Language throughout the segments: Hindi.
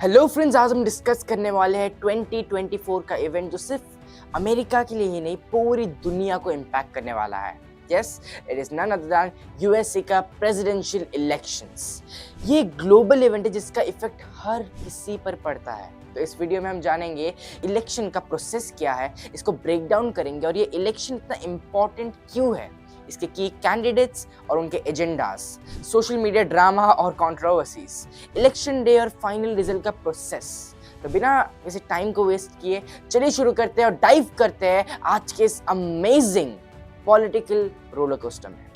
हेलो फ्रेंड्स, आज हम डिस्कस करने वाले हैं 2024 का इवेंट जो सिर्फ अमेरिका के लिए ही नहीं पूरी दुनिया को इम्पैक्ट करने वाला है। Yes, it is none other than USA का प्रेसिडेंशियल इलेक्शंस। ये ग्लोबल इवेंट है जिसका इफेक्ट हर किसी पर पड़ता है। तो इस वीडियो में हम जानेंगे इलेक्शन का प्रोसेस क्या है, इसको ब्रेक डाउन करेंगे और ये इलेक्शन इतना इम्पोर्टेंट क्यों है, इसके की कैंडिडेट्स और उनके एजेंडास, सोशल मीडिया ड्रामा और कंट्रोवर्सीज, इलेक्शन डे और फाइनल रिजल्ट का प्रोसेस। तो बिना किसी टाइम को वेस्ट किए चलिए शुरू करते हैं और डाइव करते हैं आज के इस अमेजिंग पॉलिटिकल रोलर कोस्टर में।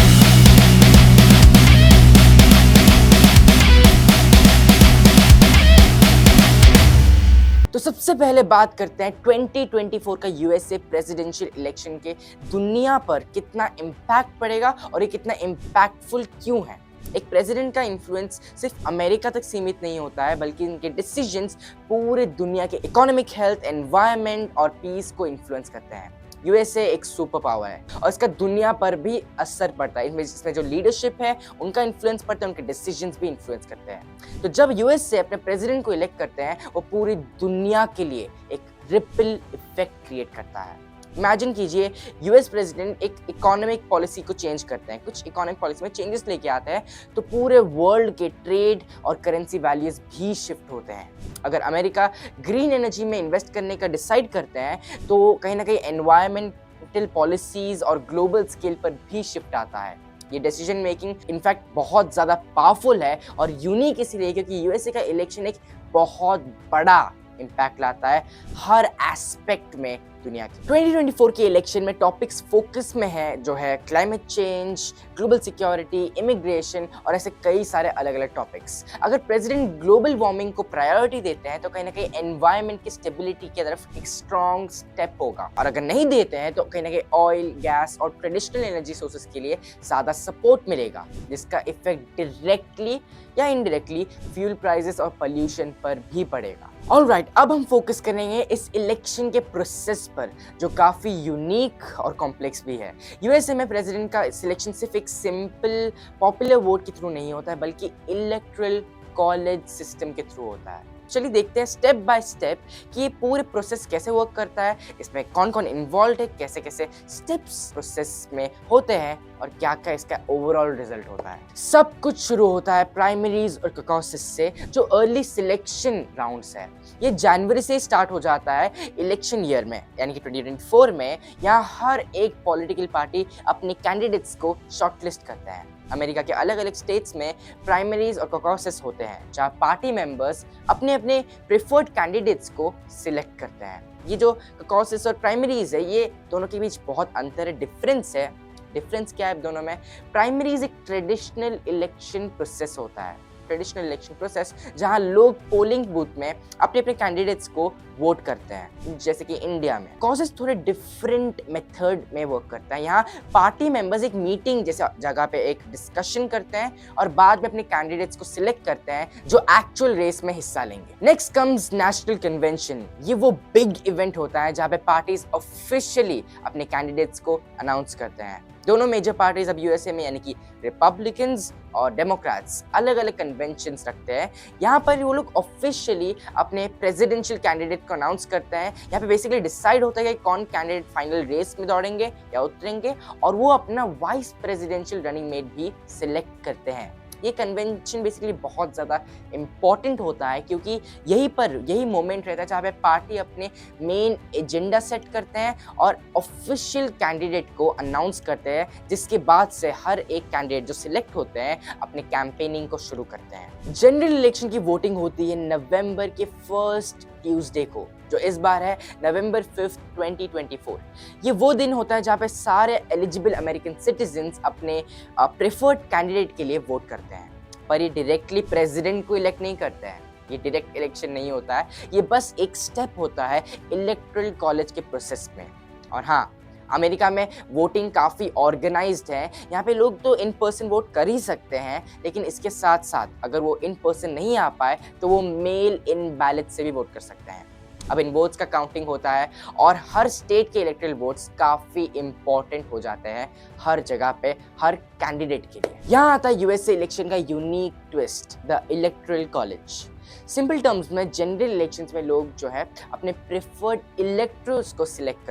तो सबसे पहले बात करते हैं 2024 का यूएसए प्रेसिडेंशियल इलेक्शन के दुनिया पर कितना इम्पैक्ट पड़ेगा और ये कितना इम्पैक्टफुल क्यों है। एक प्रेसिडेंट का इन्फ्लुएंस सिर्फ अमेरिका तक सीमित नहीं होता है, बल्कि इनके डिसीजंस पूरे दुनिया के इकोनॉमिक, हेल्थ, एनवायरनमेंट और पीस को इन्फ्लुएंस करते हैं। यूएसए एक सुपर पावर है और इसका दुनिया पर भी असर पड़ता है। इसमें जो लीडरशिप है उनका इन्फ्लुएंस पड़ता है, उनके डिसीजंस भी इन्फ्लुएंस करते हैं। तो जब यूएसए अपने प्रेसिडेंट को इलेक्ट करते हैं वो पूरी दुनिया के लिए एक रिपल इफेक्ट क्रिएट करता है। इमेजिन कीजिए, यूएस प्रेसिडेंट एक इकोनॉमिक पॉलिसी को चेंज करते हैं, कुछ इकोनॉमिक पॉलिसी में चेंजेस लेके आते हैं, तो पूरे वर्ल्ड के ट्रेड और करेंसी वैल्यूज भी शिफ्ट होते हैं। अगर अमेरिका ग्रीन एनर्जी में इन्वेस्ट करने का डिसाइड करते हैं तो कहीं ना कहीं एनवायरमेंटल पॉलिसीज और ग्लोबल स्केल पर भी शिफ्ट आता है। ये डिसीजन मेकिंग इनफैक्ट बहुत ज़्यादा पावरफुल है और यूनिक इसलिए क्योंकि यूएसए का इलेक्शन एक बहुत बड़ा इम्पैक्ट लाता है हर एस्पेक्ट में दुनिया की। 2024 के इलेक्शन में टॉपिक्स फोकस में है जो है climate change, global security, immigration और ऐसे कई सारे अलग अलग टॉपिक्स। अगर प्रेसिडेंट ग्लोबल वार्मिंग को प्रायोरिटी देते हैं तो कहीं ना कहीं एनवायरनमेंट की स्टेबिलिटी की तरफ एक स्ट्रॉन्ग स्टेप होगा, और अगर नहीं देते हैं तो कहीं ना कहीं ऑयल, गैस और ट्रेडिशनल एनर्जी सोर्सेज के लिए ज़्यादा सपोर्ट मिलेगा, जिसका इफेक्ट डायरेक्टली या इनडायरेक्टली फ्यूल प्राइसेस और पोल्यूशन पर भी पड़ेगा। ऑलराइट, अब हम फोकस करेंगे इस इलेक्शन के प्रोसेस पर जो काफ़ी यूनिक और कॉम्प्लेक्स भी है। यूएसए में प्रेसिडेंट का सिलेक्शन सिर्फ एक सिंपल पॉपुलर वोट के थ्रू नहीं होता है, बल्कि इलेक्टोरल कॉलेज सिस्टम के थ्रू होता है। चलिए देखते हैं स्टेप बाय स्टेप कि ये पूरे प्रोसेस कैसे वर्क करता है, इसमें कौन कौन इन्वॉल्व है, कैसे कैसे स्टेप्स प्रोसेस में होते हैं और क्या क्या इसका ओवरऑल रिजल्ट होता है। सब कुछ शुरू होता है प्राइमरीज और कॉकसेस से, जो अर्ली सिलेक्शन राउंड्स है। ये जनवरी से स्टार्ट हो जाता है इलेक्शन ईयर में, यानी कि 2024 में। यहाँ हर एक पॉलिटिकल पार्टी अपने कैंडिडेट्स को शॉर्टलिस्ट करते हैं। अमेरिका के अलग अलग स्टेट्स में प्राइमरीज और कॉकसेस होते हैं, जहाँ पार्टी मेंबर्स अपने अपने प्रेफर्ड कैंडिडेट्स को सिलेक्ट करते हैं। ये जो कॉकसेस और प्राइमरीज है, ये दोनों के बीच बहुत अंतर है, डिफरेंस है। डिफरेंस क्या है दोनों में? प्राइमरीज एक ट्रेडिशनल इलेक्शन प्रोसेस होता है, ट्रेडिशनल इलेक्शन प्रोसेस जहां लोग पोलिंग बूथ में अपने अपने कैंडिडेट्स को वोट करते हैं, जैसे कि इंडिया में। कॉसेस थोड़े डिफरेंट मेथड में वर्क करता है। यहाँ पार्टी मेंबर्स एक मीटिंग जैसे जगह पे एक डिस्कशन करते हैं और बाद में अपने कैंडिडेट्स को सिलेक्ट करते हैं जो एक्चुअल रेस में हिस्सा लेंगे। Next comes national convention. ये वो बिग इवेंट होता है जहाँ पे पार्टीज ऑफिशियली अपने कैंडिडेट्स को अनाउंस करते हैं। दोनों मेजर पार्टीज अब यूएसए में, यानी कि रिपब्लिकन्स और डेमोक्रेट्स, अलग अलग कन्वेंशंस रखते हैं। यहाँ पर वो लोग ऑफिशियली अपने प्रेसिडेंशियल कैंडिडेट को अनाउंस करते हैं। यहाँ पे बेसिकली डिसाइड होता है कि कौन कैंडिडेट फाइनल रेस में दौड़ेंगे या उतरेंगे, और वो अपना वाइस प्रेसिडेंशियल रनिंग मेट भी सिलेक्ट करते हैं। ये कन्वेंशन बेसिकली बहुत ज़्यादा इम्पॉर्टेंट होता है क्योंकि यही मोमेंट रहता है जहाँ पे पार्टी अपने मेन एजेंडा सेट करते हैं और ऑफिशियल कैंडिडेट को अनाउंस करते हैं, जिसके बाद से हर एक कैंडिडेट जो सिलेक्ट होते हैं अपने कैंपेनिंग को शुरू करते हैं। जनरल इलेक्शन की वोटिंग होती है नवंबर के फर्स्ट ट्यूसडे को, जो इस बार है नवंबर 5, 2024। ये वो दिन होता है जहाँ पे सारे एलिजिबल अमेरिकन सिटीजन्स अपने प्रेफर्ड कैंडिडेट के लिए वोट करते हैं, पर ये डायरेक्टली प्रेसिडेंट को इलेक्ट नहीं करते हैं। ये डायरेक्ट इलेक्शन नहीं होता है, ये बस एक स्टेप होता है इलेक्टोरल कॉलेज के प्रोसेस में। और हाँ, अमेरिका में वोटिंग काफ़ी ऑर्गेनाइज्ड है। यहाँ पे लोग तो इन पर्सन वोट कर ही सकते हैं, लेकिन इसके साथ साथ अगर वो इन पर्सन नहीं आ पाए तो वो मेल इन बैलेट से भी वोट कर सकते हैं। अब इन वोट्स का काउंटिंग होता है और हर स्टेट के इलेक्टोरल वोट्स काफ़ी इंपॉर्टेंट हो जाते हैं हर जगह पे, हर कैंडिडेट के लिए। यहाँ आता है यूएसए इलेक्शन का unique twist, the electoral college. Simple terms में जनरल इलेक्शंस में लोग जो है अपने प्रेफर्ड इलेक्टर्स को सिलेक्ट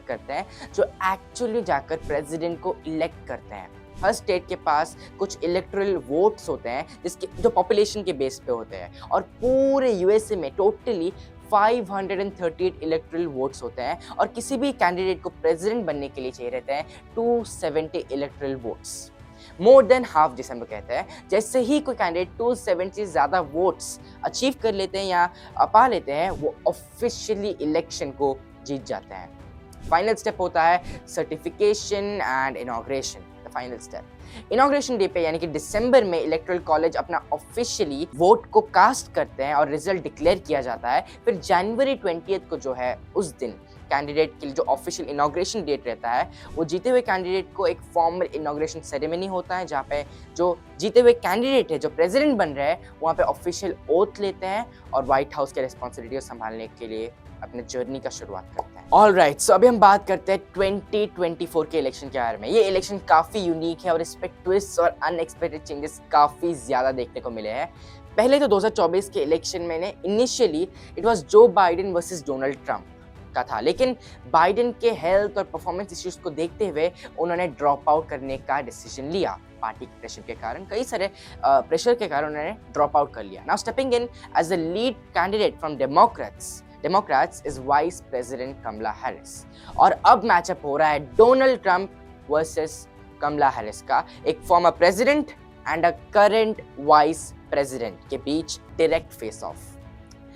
करते हैं जो एक्चुअली जाकर प्रेसिडेंट को इलेक्ट करते हैं। हर स्टेट के पास कुछ इलेक्टोरल वोट्स होते हैं जिसके जो पॉपुलेशन के बेस पे होते हैं, और पूरे यूएसए में टोटली 538 इलेक्टोरल वोट्स होते हैं, और किसी भी कैंडिडेट को प्रेसिडेंट बनने के लिए चाहिए रहते हैं 270 electoral votes, more than half जिसे हम लोग कहते हैं। जैसे ही कोई कैंडिडेट 270 से ज़्यादा वोट्स अचीव कर लेते हैं या पा लेते हैं, वो ऑफिशियली इलेक्शन को जीत जाते हैं। फाइनल स्टेप होता है certification and inauguration. The final step inauguration day पे यानी कि दिसंबर में इलेक्टोरल कॉलेज अपना ऑफिशियली वोट को कास्ट करते हैं और रिजल्ट डिक्लेयर किया जाता है। फिर जनवरी 20 को जो है उस दिन कैंडिडेट के लिए जो ऑफिशियल इनॉग्रेशन डेट रहता है, वो जीते हुए कैंडिडेट को एक फॉर्मल इनॉग्रेशन सेरेमनी होता है जहाँ पे जो जीते हुए कैंडिडेट है जो प्रेसिडेंट बन रहे हैं वहाँ पे ऑफिशियल ओथ लेते हैं और व्हाइट हाउस के रिस्पॉन्सिबिलिटी संभालने के लिए अपने जर्नी का शुरुआत करते हैं। ऑलराइट, सो अभी हम बात करते हैं 2024 के इलेक्शन के बारे में। ये इलेक्शन काफ़ी यूनिक है और इस पे ट्विस्ट और अनएक्सपेक्टेड चेंजेस काफ़ी ज़्यादा देखने को मिले हैं। पहले तो 2024 के इलेक्शन में initially it was Joe Biden versus Donald Trump का था, लेकिन बाइडेन के हेल्थ और परफॉर्मेंस इश्यूज को देखते हुए उन्होंने ड्रॉप आउट करने का डिसीजन लिया। पार्टी के प्रेशर के कारण, कई सारे प्रेशर के कारण उन्होंने ड्रॉप आउट कर लिया। Now stepping in as the lead candidate from Democrats is Vice President Kamala Harris, और अब मैचअप हो रहा है Donald Trump versus Kamala Harris का, एक former president and a current vice president के बीच डायरेक्ट फेस ऑफ।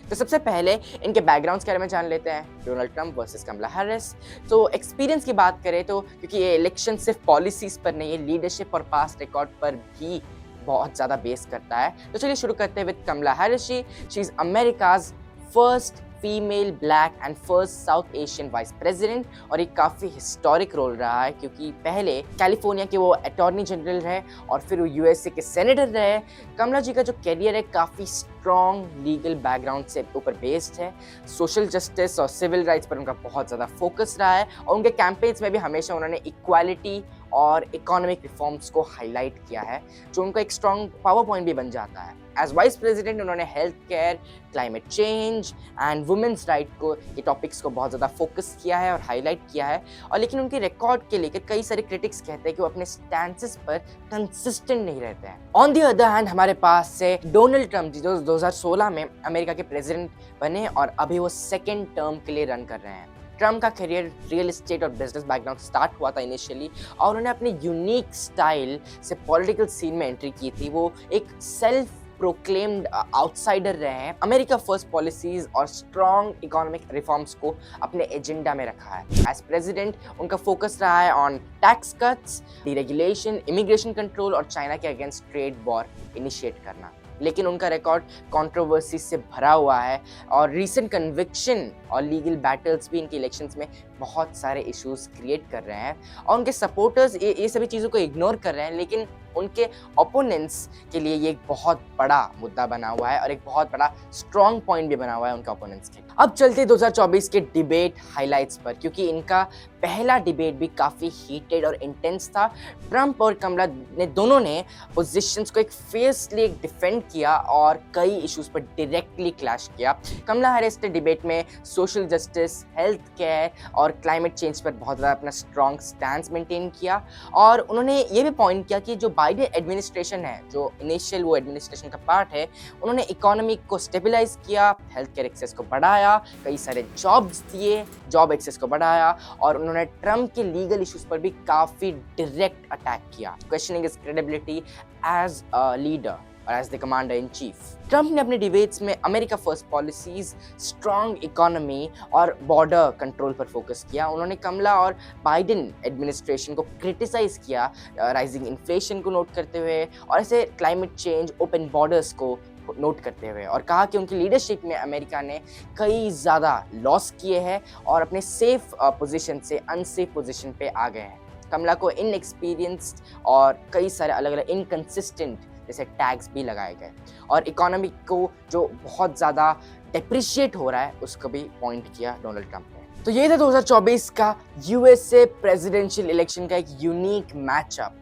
तो सबसे पहले इनके बैकग्राउंड्स के बारे में जान लेते हैं, Donald Trump versus Kamala Harris. तो एक्सपीरियंस की बात करें तो क्योंकि ये इलेक्शन सिर्फ पॉलिसीज पर नहीं है, लीडरशिप और पास्ट रिकॉर्ड पर भी बहुत ज़्यादा बेस करता है। तो चलिए शुरू करते हैं with Kamala Harris. She is America's first female black and first South Asian vice president, और एक काफ़ी हिस्टोरिक रोल रहा है क्योंकि पहले कैलिफोर्निया के वो अटॉर्नी जनरल रहे और फिर वो यूएसए के सेनेटर रहे। कमला जी का जो कैरियर है काफ़ी स्ट्रॉन्ग लीगल बैकग्राउंड से ऊपर बेस्ड है। सोशल जस्टिस और सिविल राइट्स पर उनका बहुत ज़्यादा फोकस रहा है, और उनके कैंपेन्स में भी हमेशा उन्होंने इक्वालिटी और इकोनॉमिक रिफॉर्म्स को हाईलाइट किया है, जो उनका एक स्ट्रॉन्ग पावर पॉइंट भी बन जाता है। एज वाइस प्रेसिडेंट उन्होंने health care, climate change and women's right को ये टॉपिक्स को बहुत ज़्यादा फोकस किया है और हाईलाइट किया है। और लेकिन उनके रिकॉर्ड के लेकर कई सारे क्रिटिक्स कहते हैं कि वो अपने स्टैंसेस पर कंसिस्टेंट नहीं रहते हैं। ऑन दी अदर हैंड हमारे पास से डोनाल्ड ट्रंप जी जो 2016 में अमेरिका के प्रेसिडेंट बने और अभी वो सेकेंड टर्म के लिए रन कर रहे हैं। ट्रम्प का करियर रियल एस्टेट और बिजनेस बैकग्राउंड स्टार्ट हुआ था इनिशियली, और उन्होंने अपने यूनिक स्टाइल से पॉलिटिकल सीन में एंट्री की थी। वो एक सेल्फ प्रोक्लेम्ड आउटसाइडर रहे हैं। अमेरिका फर्स्ट पॉलिसीज और स्ट्रॉन्ग इकोनॉमिक रिफॉर्म्स को अपने एजेंडा में रखा है। एज प्रेसिडेंट उनका फोकस रहा है on tax cuts, deregulation, immigration control और चाइना के अगेंस्ट ट्रेड वॉर इनिशिएट करना। लेकिन उनका रिकॉर्ड कंट्रोवर्सी से भरा हुआ है, और रीसेंट कन्विक्शन और लीगल बैटल्स भी इनके इलेक्शंस में बहुत सारे इश्यूज क्रिएट कर रहे हैं, और उनके सपोर्टर्स ये सभी चीज़ों को इग्नोर कर रहे हैं। लेकिन उनके ओपोनेंट्स के लिए ये एक बहुत बड़ा मुद्दा बना हुआ है और एक बहुत बड़ा स्ट्रॉन्ग पॉइंट भी बना हुआ है उनके ओपोनेंट्स के। अब चलते 2024 के डिबेट हाइलाइट्स पर, क्योंकि इनका पहला डिबेट भी काफ़ी हीटेड और इंटेंस था। ट्रंप और कमला ने दोनों ने पोजीशंस को एक फेयरली डिफेंड किया और कई इश्यूज पर डायरेक्टली क्लैश किया। कमला हैरिस ने डिबेट में सोशल जस्टिस, हेल्थ केयर और क्लाइमेट चेंज पर बहुत ज़्यादा अपना स्ट्रॉन्ग स्टैंस मेंटेन किया, और उन्होंने ये भी पॉइंट किया कि जो बाइडेन एडमिनिस्ट्रेशन है, जो इनिशियल वो एडमिनिस्ट्रेशन का पार्ट है, उन्होंने इकोनॉमी को स्टेबलाइज किया, हेल्थ केयर एक्सेस को बढ़ाया, कई सारे जॉब्स दिए, जॉब एक्सेस को बढ़ाया, और उन्होंने ट्रंप के लीगल इश्यूज पर भी काफ़ी डायरेक्ट अटैक किया, questioning his credibility as a leader और as the commander in chief. Trump ने अपने डिबेट्स में America first policies, strong economy और बॉर्डर कंट्रोल पर फोकस किया। उन्होंने कमला और बाइडेन एडमिनिस्ट्रेशन को क्रिटिसाइज किया, राइजिंग इन्फ्लेशन को नोट करते हुए और ऐसे क्लाइमेट चेंज, ओपन बॉर्डर्स को नोट करते हुए, और कहा कि उनकी लीडरशिप में अमेरिका ने कई ज़्यादा लॉस किए हैं और अपने सेफ पोजीशन से अनसेफ पोजीशन पे आ गए हैं। कमला को इनएक्सपीरियंस्ड और कई सारे अलग अलग इनकंसिस्टेंट जैसे टैक्स भी लगाए गए, और इकोनॉमी को जो बहुत ज़्यादा डेप्रिशिएट हो रहा है उसको भी पॉइंट किया डोनाल्ड ट्रंप ने। तो ये था 2024 का यूएसए प्रेसिडेंशियल इलेक्शन का एक यूनिक मैचअप।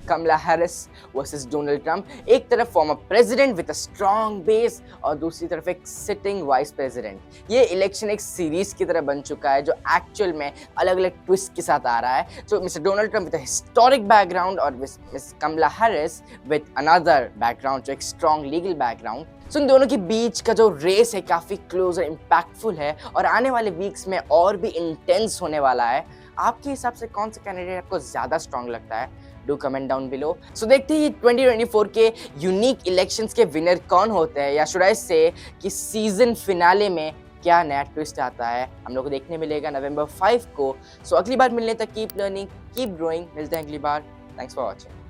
कमला हैरिस वर्सेस डोनाल्ड ट्रंप। एक तरफ former president with a strong base और दूसरी तरफ एक सिटिंग वाइस प्रेसिडेंट। ये इलेक्शन एक सीरीज की तरह बन चुका है जो एक्चुअल में अलग अलग ट्विस्ट के साथ आ रहा है। तो mister Donald Trump with a historic background और miss Kamala Harris with another background, जो एक स्ट्रॉन्ग लीगल बैकग्राउंड। सो इन दोनों के बीच का जो रेस है काफी क्लोज और इम्पैक्टफुल है और आने वाले वीक्स में और भी इंटेंस होने वाला है। आपके हिसाब से कौन सा कैंडिडेट आपको ज्यादा स्ट्रॉन्ग लगता है? Do comment down below. So देखते हैं 2024 के यूनिक इलेक्शंस के विनर कौन होते हैं, या शुड आई से कि सीजन फिनाले में क्या नया ट्विस्ट आता है, हम लोग को देखने मिलेगा नवंबर 5 को। सो अगली बार मिलने तक कीप लर्निंग, कीप ग्रोइंग। मिलते हैं अगली बार। Thanks for watching.